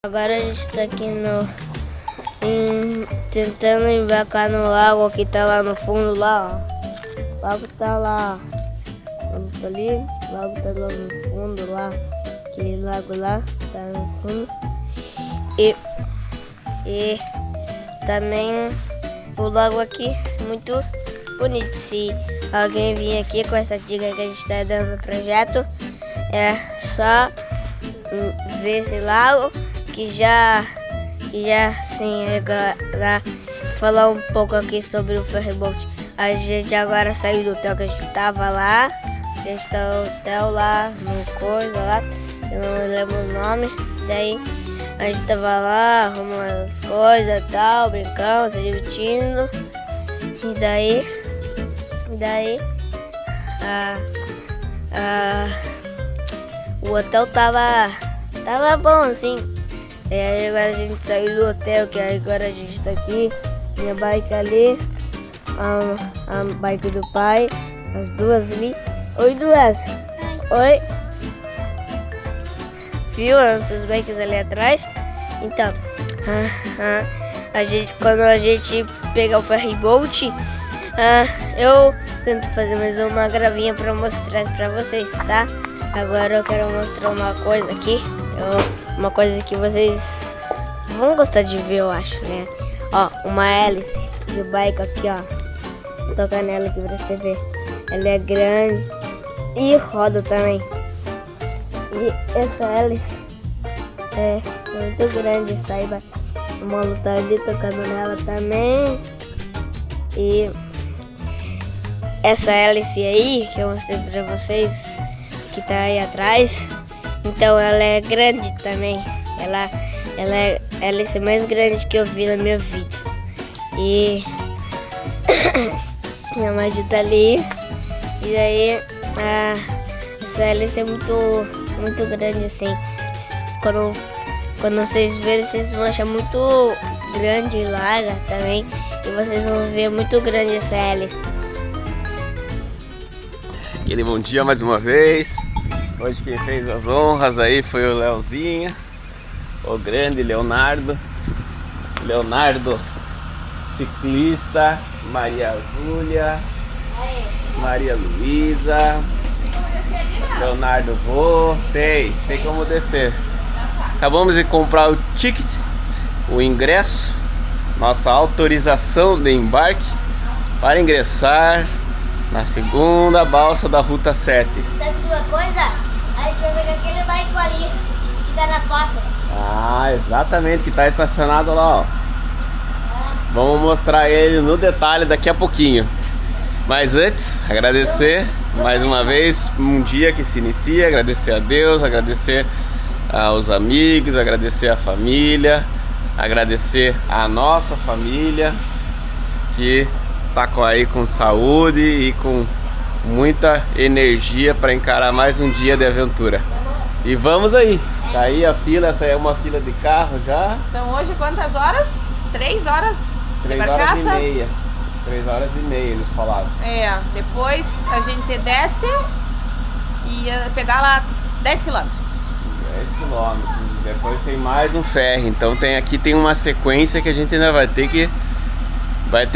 Agora a gente tá aqui tentando embarcar no lago que tá lá no fundo lá, ó. O lago tá lá, ó. Tá ali, o lago tá lá no fundo lá. Aquele lago lá tá no fundo. E também o lago aqui é muito bonito. Se alguém vir aqui com essa dica que a gente tá dando no projeto, é só ver esse lago que já sim, agora falar um pouco aqui sobre o ferryboat. A gente agora saiu do hotel que a gente tava lá. A gente tá no hotel lá, no coisa lá, eu não lembro o nome. Daí a gente tava lá arrumando as coisas e tal, brincando, se divertindo. E daí o hotel tava bom, assim. E aí agora a gente saiu do hotel, que agora a gente tá aqui. Minha bike ali, a bike do pai, as duas ali. Oi, duas. Oi. Viu as bikes ali atrás? Então, quando a gente pegar o ferryboat, eu tento fazer mais uma gravinha pra mostrar pra vocês, tá? Agora eu quero mostrar uma coisa aqui. Uma coisa que vocês vão gostar de ver, eu acho, né? Ó, uma hélice de bike aqui, ó. Vou tocar nela aqui pra você ver. Ela é grande e roda também. E essa hélice é muito grande, saiba. O Mano tá ali tocando nela também. E essa hélice aí, que eu mostrei pra vocês, que tá aí atrás, então ela é grande também. Ela é a hélice mais grande que eu vi na minha vida. E minha mãe tá ali. E daí essa hélice é muito grande assim. Quando vocês verem, vocês vão achar muito grande e larga também. E vocês vão ver muito grande essa hélice. Aquele bom dia mais uma vez. Hoje quem fez as honras aí foi o Leozinho, o grande Leonardo, ciclista, Maria Júlia, Maria Luísa, Leonardo tem como descer. Acabamos de comprar o ticket, o ingresso, nossa autorização de embarque para ingressar na segunda balsa da Ruta 7. Sabe de uma coisa? A gente vai pegar aquele bike ali que tá na foto. Ah, exatamente, que tá estacionado lá, ó. Vamos mostrar ele no detalhe daqui a pouquinho. Mas antes, agradecer mais uma vez um dia que se inicia, agradecer a Deus, agradecer aos amigos, agradecer a família, agradecer a nossa família que tá aí com saúde e com muita energia para encarar mais um dia de aventura. E vamos aí, tá aí a fila, essa é uma fila de carro já. São hoje quantas horas? 3 horas de 3 barcaça? horas e meia. 3 horas e meia eles falaram. É, depois a gente desce e pedala 10 quilômetros. 10 quilômetros, depois tem mais um ferry, então aqui tem uma sequência que a gente ainda vai ter que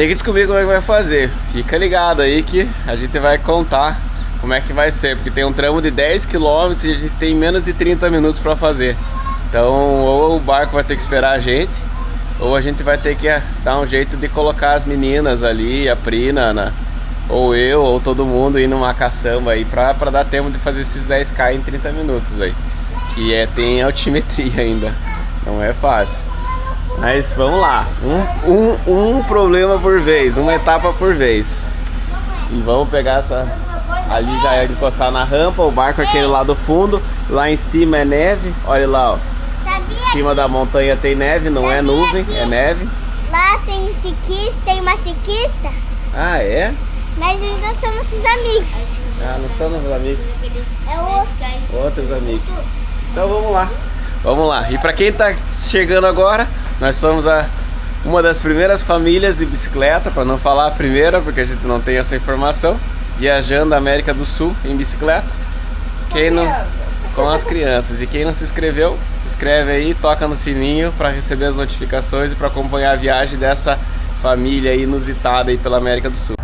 descobrir como é que vai fazer. Fica ligado aí que a gente vai contar como é que vai ser, porque tem um tramo de 10 km e a gente tem menos de 30 minutos para fazer. Então ou o barco vai ter que esperar a gente, ou a gente vai ter que dar um jeito de colocar as meninas ali, a Prina, ou eu, ou todo mundo ir numa caçamba aí pra dar tempo de fazer esses 10K em 30 minutos aí. Que tem altimetria ainda, não é fácil. Mas vamos lá, um problema por vez, uma etapa por vez. E vamos pegar essa, ali já é de encostar na rampa, o barco é aquele lá do fundo, lá em cima é neve, olha lá, ó. Em cima da montanha tem neve, não é nuvem, é neve. Lá tem um ciclista, tem uma ciclista. Ah, é? Mas eles não são nossos amigos. Ah, não são nossos amigos. É Outros amigos. Então vamos lá. E para quem tá chegando agora, nós somos uma das primeiras famílias de bicicleta, para não falar a primeira, porque a gente não tem essa informação, viajando a América do Sul em bicicleta. Com as crianças. E quem não se inscreveu inscreve aí, toca no sininho para receber as notificações e para acompanhar a viagem dessa família aí inusitada aí pela América do Sul.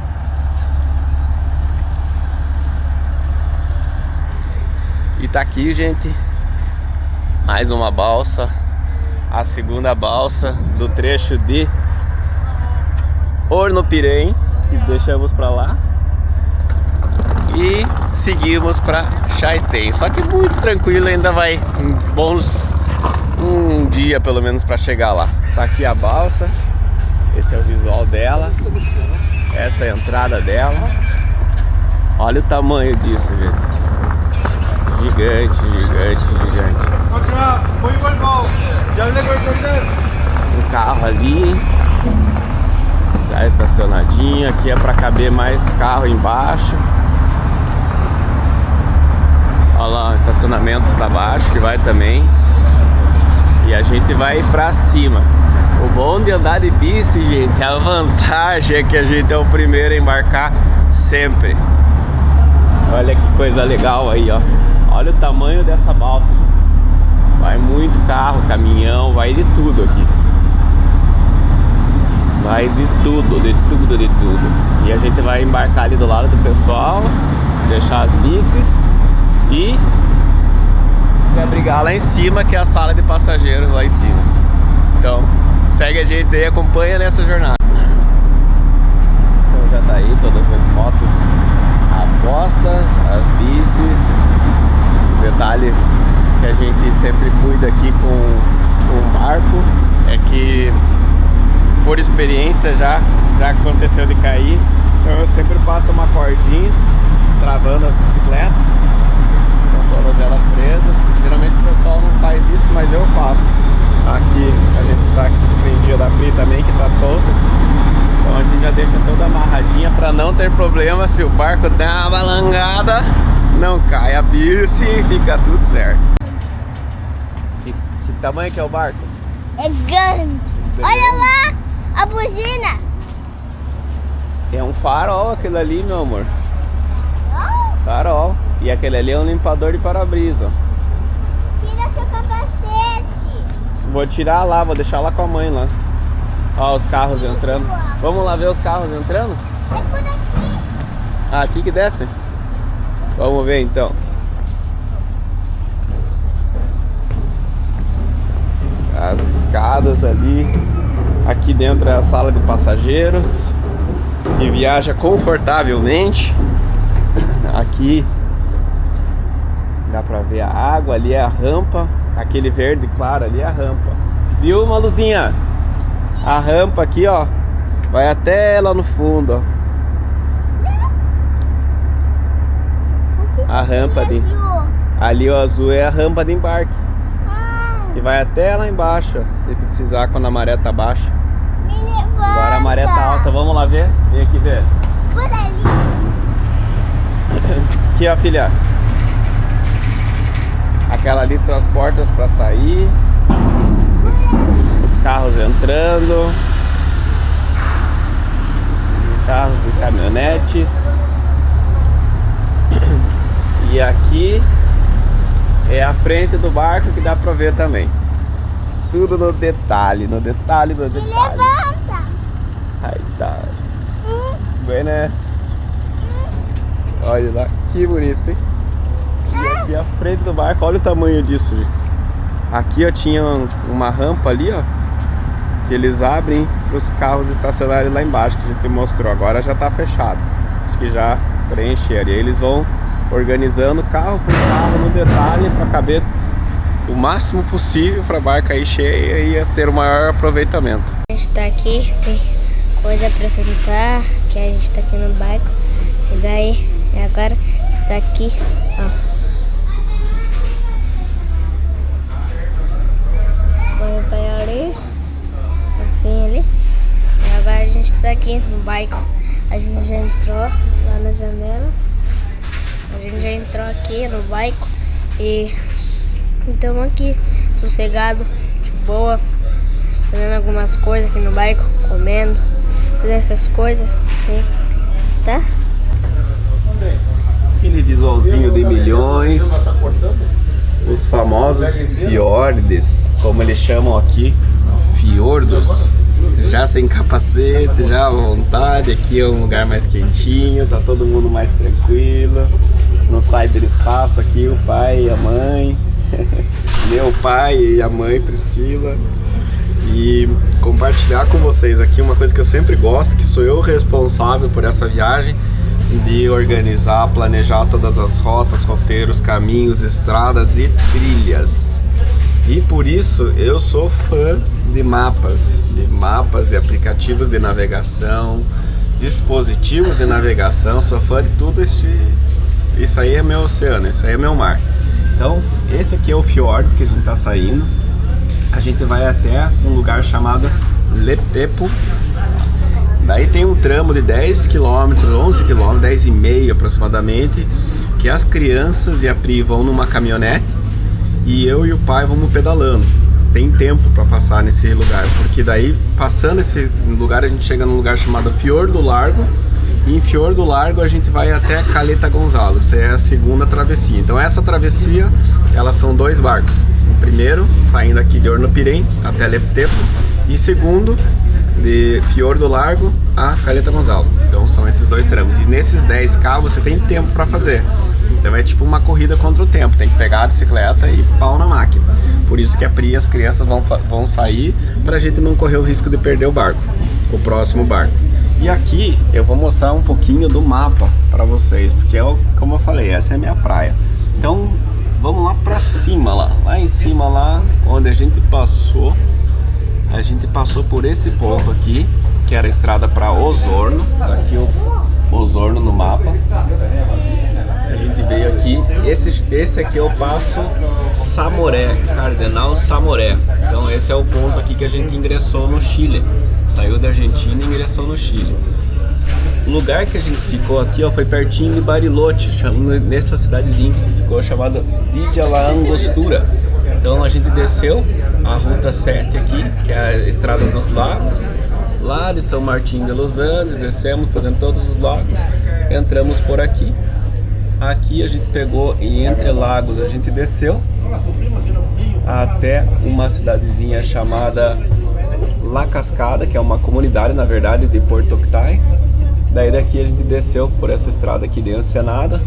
E tá aqui, gente, mais uma balsa, a segunda balsa do trecho de Hornopirém, que deixamos para lá. E seguimos para Chaitén. Só que muito tranquilo, ainda vai um dia pelo menos para chegar lá. Tá aqui a balsa. Esse é o visual dela. Essa é a entrada dela. Olha o tamanho disso, gente. Gigante, gigante, gigante. Um carro ali, já estacionadinho. Aqui é para caber mais carro embaixo. Olha lá o estacionamento para baixo que vai também. E a gente vai pra cima. O bom de andar de bici, gente, a vantagem é que a gente é o primeiro a embarcar sempre. Olha que coisa legal aí, ó. Olha o tamanho dessa balsa. Vai muito carro, caminhão, vai de tudo aqui. Vai de tudo, de tudo, de tudo. E a gente vai embarcar ali do lado do pessoal, deixar as bicis e se abrigar lá em cima, que é a sala de passageiros lá em cima. Então, segue a gente aí, acompanha nessa jornada. Então já tá aí todas as motos apostas, as bicis. O detalhe que a gente sempre cuida aqui com o barco é que, por experiência, já aconteceu de cair. Então eu sempre passo uma cordinha travando as bicicletas, com todas elas presas. Geralmente o pessoal não faz isso, mas eu faço. Aqui a gente tá aqui prendido da Pri também, que tá solto. Então a gente já deixa toda amarradinha para não ter problema. Se o barco dá uma balangada, não cai a bici e fica tudo certo. Que tamanho que é o barco? É grande. Olha lá a buzina. É um farol aquele ali, meu amor. Farol. E aquele ali é um limpador de para-brisa. Tira seu capacete. Vou tirar lá, vou deixar lá com a mãe lá. Ó os carros entrando. Vamos lá ver os carros entrando? É por aqui. Ah, aqui que desce? Vamos ver então. As escadas ali. Aqui dentro é a sala de passageiros, que viaja confortavelmente. Aqui dá pra ver a água, ali é a rampa. Aquele verde claro ali é a rampa. Viu, Maluzinha? A rampa aqui, ó, vai até lá no fundo, ó. A rampa ali. Ali o azul é a rampa de embarque. E vai até lá embaixo, ó, se precisar, quando a maré tá baixa. Agora a maré tá alta, vamos lá ver? Vem aqui ver. Por ali. Aqui, ó, filha. Aquela ali são as portas para sair. Os carros entrando. Carros e caminhonetes. E aqui é a frente do barco, que dá pra ver também. Tudo no detalhe, no detalhe, no detalhe. Levanta. Aí tá. Bem nessa. Olha lá, que bonito, hein? E aqui a frente do barco, olha o tamanho disso, gente. Aqui, ó, tinha uma rampa ali, ó, que eles abrem para os carros estacionarem lá embaixo, que a gente mostrou. Agora já tá fechado. Acho que já preencheram. E aí eles vão organizando carro por carro no detalhe para caber o máximo possível para a barca aí cheia e ter o maior aproveitamento. A gente tá aqui, tem coisa para sentar, que a gente tá aqui no barco. E daí, agora está aqui, ó. Põe ali, assim ali. E agora a gente tá aqui no barco. A gente já entrou lá na janela. A gente já entrou aqui no barco e estamos aqui, sossegado, de boa, fazendo algumas coisas aqui no barco, comendo, fazendo essas coisas assim, tá? Aquele visualzinho de milhões. os famosos fiordes, como eles chamam aqui, fiordos. Já sem capacete, já à vontade, aqui é um lugar mais quentinho, tá todo mundo mais tranquilo. Não sai do espaço aqui, o pai e a mãe, meu pai e a mãe Priscila. E compartilhar com vocês aqui uma coisa que eu sempre gosto, que sou eu responsável por essa viagem, de organizar, planejar todas as rotas, roteiros, caminhos, estradas e trilhas. E por isso eu sou fã de mapas, de aplicativos de navegação, dispositivos de navegação, sou fã de tudo isso aí é meu oceano, isso aí é meu mar. Então, esse aqui é o fiord que a gente está saindo. A gente vai até um lugar chamado Leptepo. Daí tem um tramo de 10 km, 11 km, 10,5 aproximadamente, que as crianças e a Pri vão numa caminhonete e eu e o pai vamos pedalando. Tem tempo para passar nesse lugar, porque daí, passando esse lugar, a gente chega num lugar chamado Fior do Largo. E em Fior do Largo a gente vai até Caleta Gonzalo, essa é a segunda travessia. Então essa travessia, elas são 2 barcos. O primeiro, saindo aqui de Ornopirém até Leptepo, e segundo, de Fior do Largo a Caleta Gonzalo. Então são esses 2 tramos. E nesses 10K você tem tempo para fazer. Então é tipo uma corrida contra o tempo. Tem que pegar a bicicleta e pau na máquina. Por isso que a Pri e as crianças vão sair, pra gente não correr o risco de perder o barco, o próximo barco. E aqui eu vou mostrar um pouquinho do mapa para vocês, porque como eu falei, essa é a minha praia. Então vamos lá pra cima, lá em cima, lá onde a gente passou por esse ponto aqui, que era a estrada para Osorno. Tá aqui o Osorno no mapa. A gente veio aqui, esse aqui é o Passo Samoré, Cardenal Samoré. Então esse é o ponto aqui que a gente ingressou no Chile. Saiu da Argentina e ingressou no Chile. O lugar que a gente ficou aqui, ó, foi pertinho de Bariloche, nessa cidadezinha que a gente ficou, chamada Villa La Angostura. Então a gente desceu a Ruta 7 aqui, que é a Estrada dos Lagos, lá de São Martín de los Andes, descemos fazendo todos os lagos, entramos por aqui. Aqui a gente pegou e entre lagos a gente desceu até uma cidadezinha chamada La Cascada, que é uma comunidade, na verdade, de Porto Octay. Daí daqui a gente desceu por essa estrada aqui de Ensenada.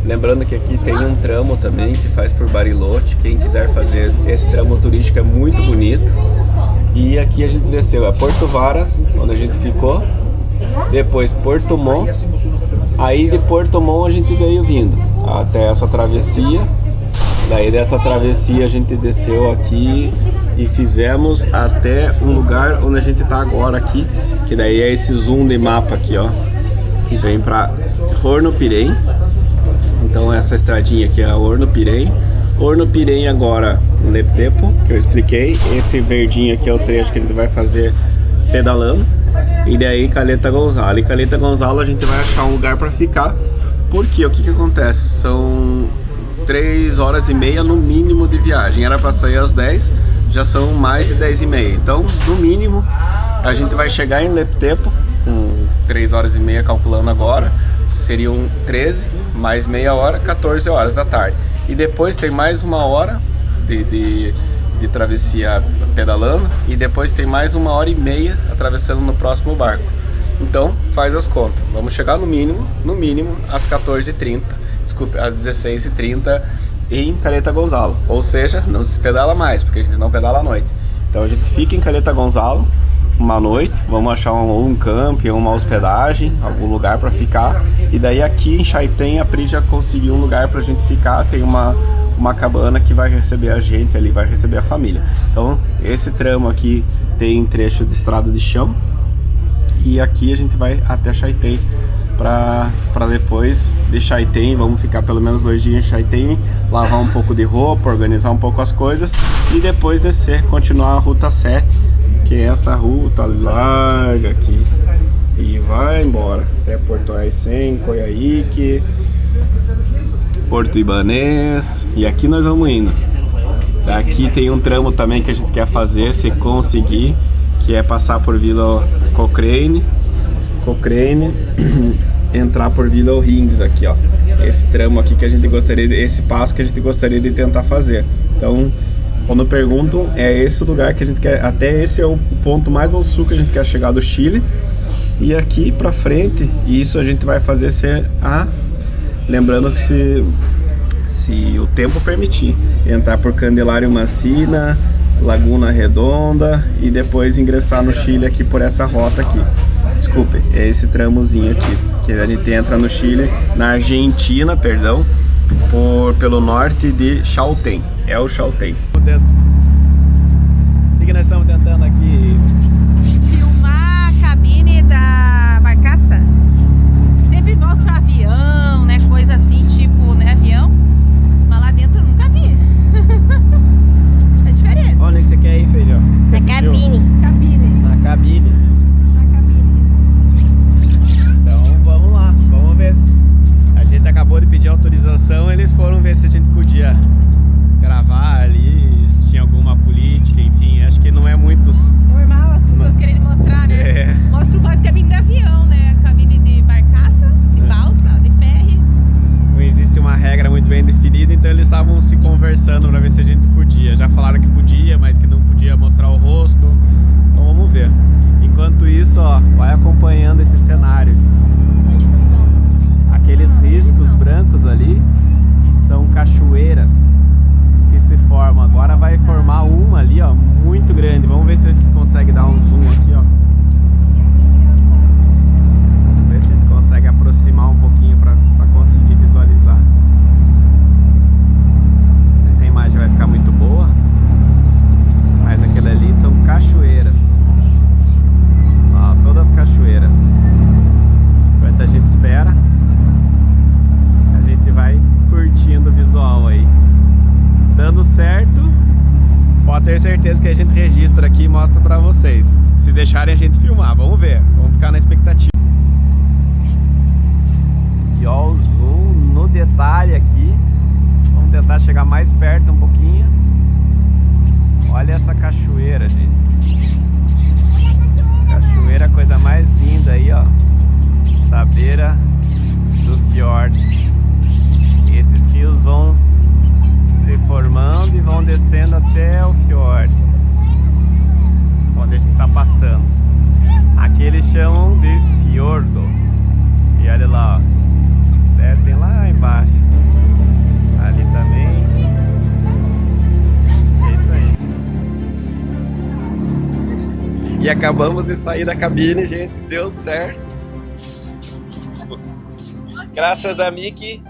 Lembrando que aqui tem um tramo também que faz por Bariloche. Quem quiser fazer esse tramo turístico é muito bonito. E aqui a gente desceu a Porto Varas, onde a gente ficou. Depois Porto Montt. Aí de Porto Montt a gente veio vindo até essa travessia. Daí dessa travessia a gente desceu aqui e fizemos até um lugar onde a gente tá agora aqui, que daí é esse zoom de mapa aqui, ó, que vem pra Ornopirém. Então essa estradinha aqui é a Ornopirém. Ornopirém agora Leptepo, que eu expliquei. Esse verdinho aqui é o trecho que a gente vai fazer pedalando. E daí Caleta Gonzalo. E Caleta Gonzalo a gente vai achar um lugar pra ficar. Porque o que acontece? São 3 horas e meia no mínimo de viagem. Era para sair às 10, já são mais de 10 e meia. Então, no mínimo, a gente vai chegar em Leptepo com 3 horas e meia calculando agora. Seriam 13, mais meia hora, 14 horas da tarde. E depois tem mais 1 hora de travessia pedalando. E depois tem mais 1 hora e meia atravessando no próximo barco. Então, faz as contas. Vamos chegar no mínimo, às 14h30. Desculpe, às 16h30 em Caleta Gonzalo. Ou seja, não se pedala mais, porque a gente não pedala à noite. Então a gente fica em Caleta Gonzalo uma noite, vamos achar um camping, uma hospedagem, algum lugar para ficar. E daí aqui em Chaitén a Pri já conseguiu um lugar pra gente ficar. Tem uma cabana que vai receber a gente ali, vai receber a família. Então esse tramo aqui tem trecho de estrada de chão. E aqui a gente vai até Chaitén para depois de Chaitén, vamos ficar pelo menos 2 dias em Chaitén, lavar um pouco de roupa, organizar um pouco as coisas e depois descer, continuar a Ruta 7, que é essa ruta larga aqui e vai embora até Porto Aicén, Coyhaique, Porto Ibanês, e aqui nós vamos indo. Aqui tem um tramo também que a gente quer fazer, se conseguir, que é passar por Vila Cochrane, entrar por Vila O'Higgins aqui, ó. esse tramo aqui que a gente gostaria, esse passo que a gente gostaria de tentar fazer. Então, quando perguntam, é esse lugar que a gente quer, até esse é o ponto mais ao sul que a gente quer chegar do Chile. E aqui pra frente, isso a gente vai fazer lembrando que se o tempo permitir, entrar por Candelário Macina, Laguna Redonda e depois ingressar no Chile aqui por essa rota aqui. Desculpe, é esse tramozinho aqui, que a gente entra no Chile, na Argentina, perdão, pelo norte de Chaltén. É o Chaltén. O que nós estamos tentando aqui? Filmar a cabine da barcaça. Sempre mostra avião, né? Coisa assim, tipo, né? Avião. Mas lá dentro eu nunca vi. É diferente. Onde que você quer ir, filho? Na cabine. Cabine. Na cabine. Na cabine. Então vamos lá, vamos ver. A gente acabou de pedir autorização, eles foram ver se a gente podia gravar ali, se tinha alguma política, enfim, acho que não é muito... Normal as pessoas querendo mostrar, né? É. Mostra mais cabine de avião, né? Cabine de barcaça, de balsa, de ferry. Não existe uma regra muito bem definida, então eles estavam se conversando para ver se a gente podia. Já falaram que podia, mas que não podia mostrar o rosto. Então vamos ver. Enquanto isso, ó, vai acompanhando esse cenário. Aqueles riscos brancos ali são cachoeiras que se formam. Agora vai formar uma ali, ó, muito grande. Vamos ver se a gente consegue dar um zoom aqui, ó. Vamos ver se a gente consegue aproximar um pouquinho para conseguir visualizar. Não sei se a imagem vai ficar muito boa, mas aquilo ali são cachoeiras. Ó, todas as cachoeiras. Enquanto a gente espera, a gente vai curtindo o visual aí. Dando certo, pode ter certeza que a gente registra aqui e mostra pra vocês. Se deixarem a gente filmar, vamos ver. Vamos ficar na expectativa. E ó, o zoom no detalhe aqui. Vamos tentar chegar mais perto um pouquinho. Olha essa cachoeira, gente. Cachoeira, coisa mais linda aí, ó. Da beira do fiord. E esses rios vão se formando e vão descendo até o fiord, onde a gente tá passando. Aqui eles chamam de fiordo. E olha lá, ó, descem lá embaixo. Ali também. É isso aí. E acabamos de sair da cabine, gente. Deu certo. Graças a Miki.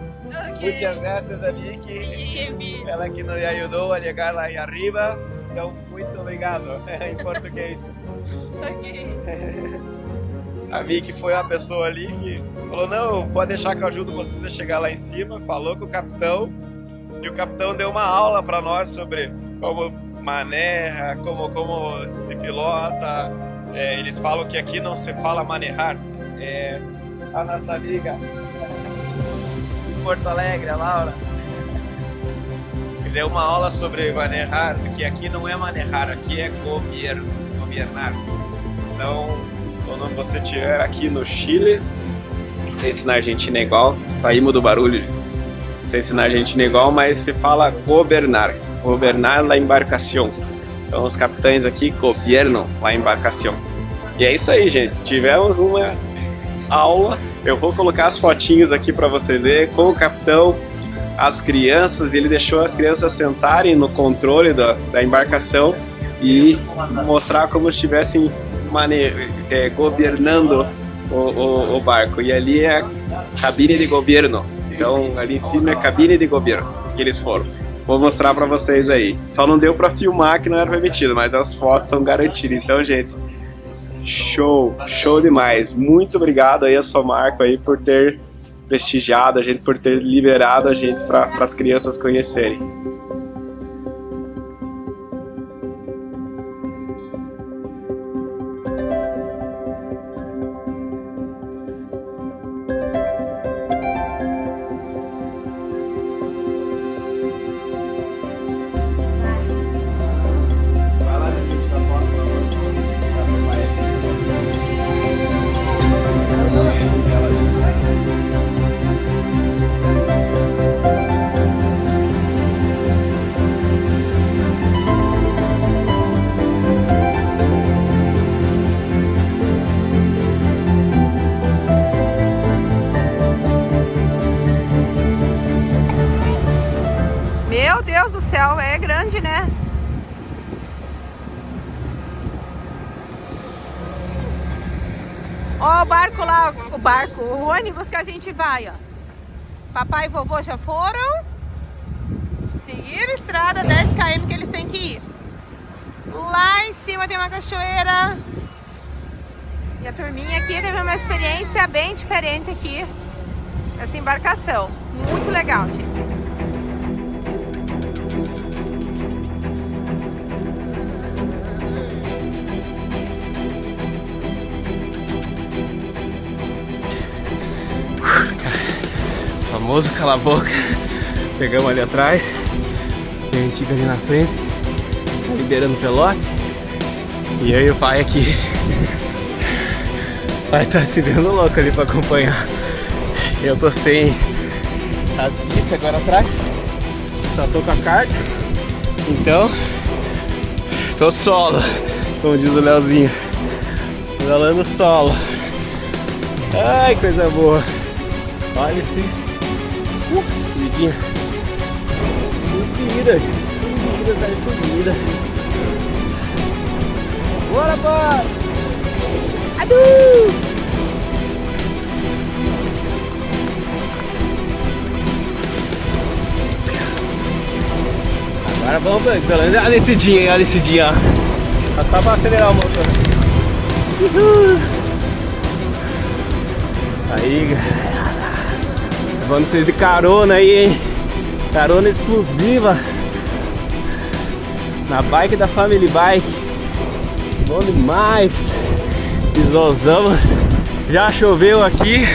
Muchas gracias a Miki. Ela que nos ajudou a chegar lá em arriba. Então, muito obrigado em português. A Miki foi a pessoa ali que falou: não, pode deixar que eu ajudo vocês a chegar lá em cima. Falou com o capitão. E o capitão deu uma aula para nós sobre como maneja, como se pilota. Eles falam que aqui não se fala manejar. A nossa amiga Porto Alegre, a Laura, me deu uma aula sobre manejar, que aqui não é manejar, aqui é governar. Então, quando você estiver aqui no Chile, não sei se na Argentina é igual, saímos do barulho, não sei se na Argentina é igual, mas se fala governar la embarcação. Então os capitães aqui governam la embarcação. E é isso aí, gente, tivemos uma aula. Eu vou colocar as fotinhos aqui para você ver com o capitão, as crianças. Ele deixou as crianças sentarem no controle da embarcação e mostrar como se estivessem governando o barco. E ali é a cabine de governo. Então ali em cima é a cabine de governo que eles foram. Vou mostrar para vocês aí. Só não deu para filmar, que não era permitido, mas as fotos são garantidas. Então, gente, show demais. Muito obrigado aí a sua Marco aí por ter prestigiado a gente, por ter liberado a gente para as crianças conhecerem. Ó o barco lá, o ônibus que a gente vai, ó. Papai e vovô já foram. Seguir a estrada 10 km que eles têm que ir. Lá em cima tem uma cachoeira. E a turminha aqui teve uma experiência bem diferente aqui. Essa embarcação. Muito legal, gente. Famoso cala a boca. Pegamos ali atrás. Tem a antiga ali na frente. Tá liberando o pelote. E eu e o pai aqui. O pai tá se vendo louco ali pra acompanhar. Eu tô sem as bichas agora atrás. Só tô com a carga. Então, tô solo, como diz o Leozinho. Pedalando solo. Ai, coisa boa. Olha esse subidinha. Subida, subida. Bora, pai! Adu! Agora vamos, pelo menos, olha a descidinha, olha a descidinha, ó. Só pra acelerar o motor. Aí, galera. Levando vocês de carona aí, hein? Carona exclusiva na bike da Family Bike. Bom demais. Visualizamos. Já choveu aqui.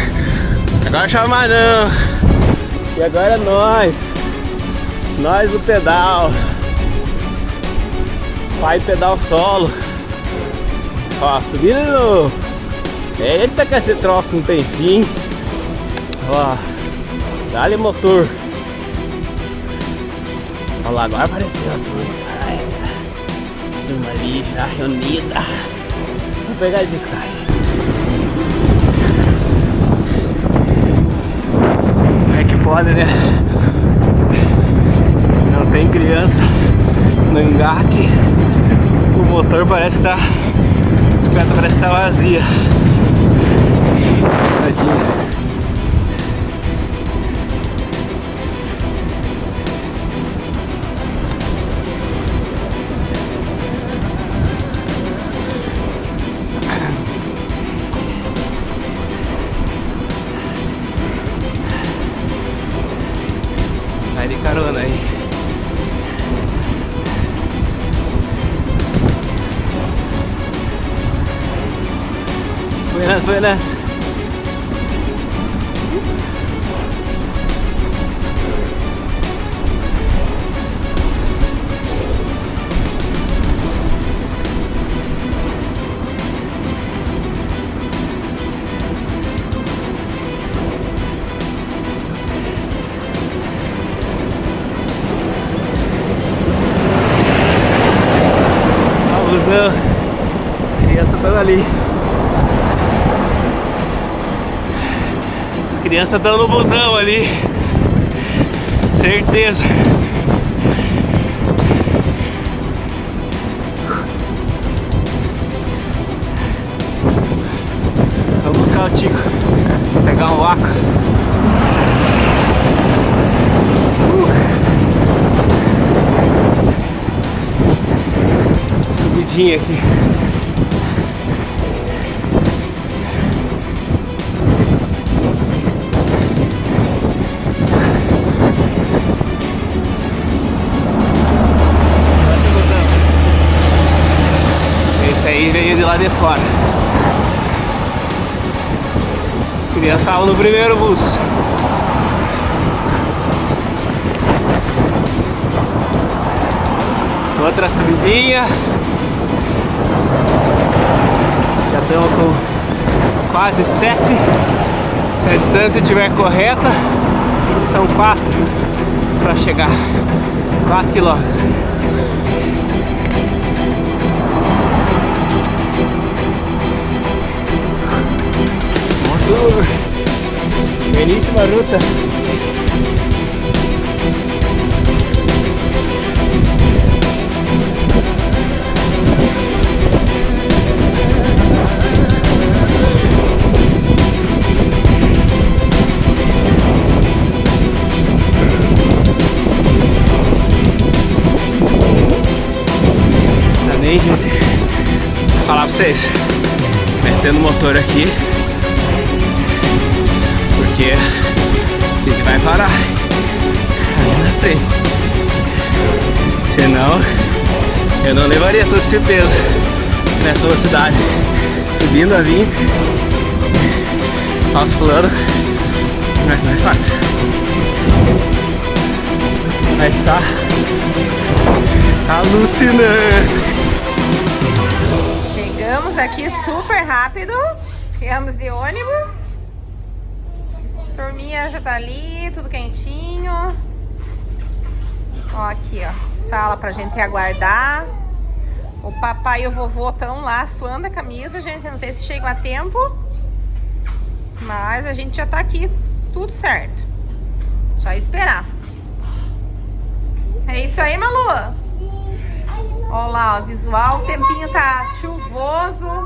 Agora chove mais não. E agora é nós. Nós do pedal. Pai pedal solo. Ó, subindo de novo. Eita que esse troço não tem fim. Ó, dá-lhe motor. Olha lá, agora apareceu a turma. Turma ali já reunida. Vou pegar esses caras. Como é que pode, né? Não tem criança no engate. O motor parece que tá... A bicicleta parece que tá vazia. Tadinho. Vai de carona aí. Buenas, buenas. As crianças estão ali. As crianças estão no busão ali. Certeza. Vamos buscar o Tico. Pegar um vácuo. Subidinha aqui. Esse aí veio de lá de fora. As crianças estavam no primeiro bus. Outra subidinha. Já estamos com quase 7. Se a distância estiver correta, são 4 para chegar. 4 quilômetros. Belíssima ruta. falar pra vocês, metendo o motor aqui, porque a gente vai parar ali na frente, senão eu não levaria todo esse peso nessa velocidade, subindo a 20, passo pulando, mas não é fácil, mas tá alucinante. Chegamos aqui super rápido. Viemos de ônibus. Turminha já tá ali, tudo quentinho. Ó, aqui, ó. Sala pra gente aguardar. O papai e o vovô estão lá suando a camisa, gente. Não sei se chegam a tempo. Mas a gente já tá aqui. Tudo certo. Só esperar. É isso aí, Malu? Olha lá, ó, visual. O tempinho tá chuvoso.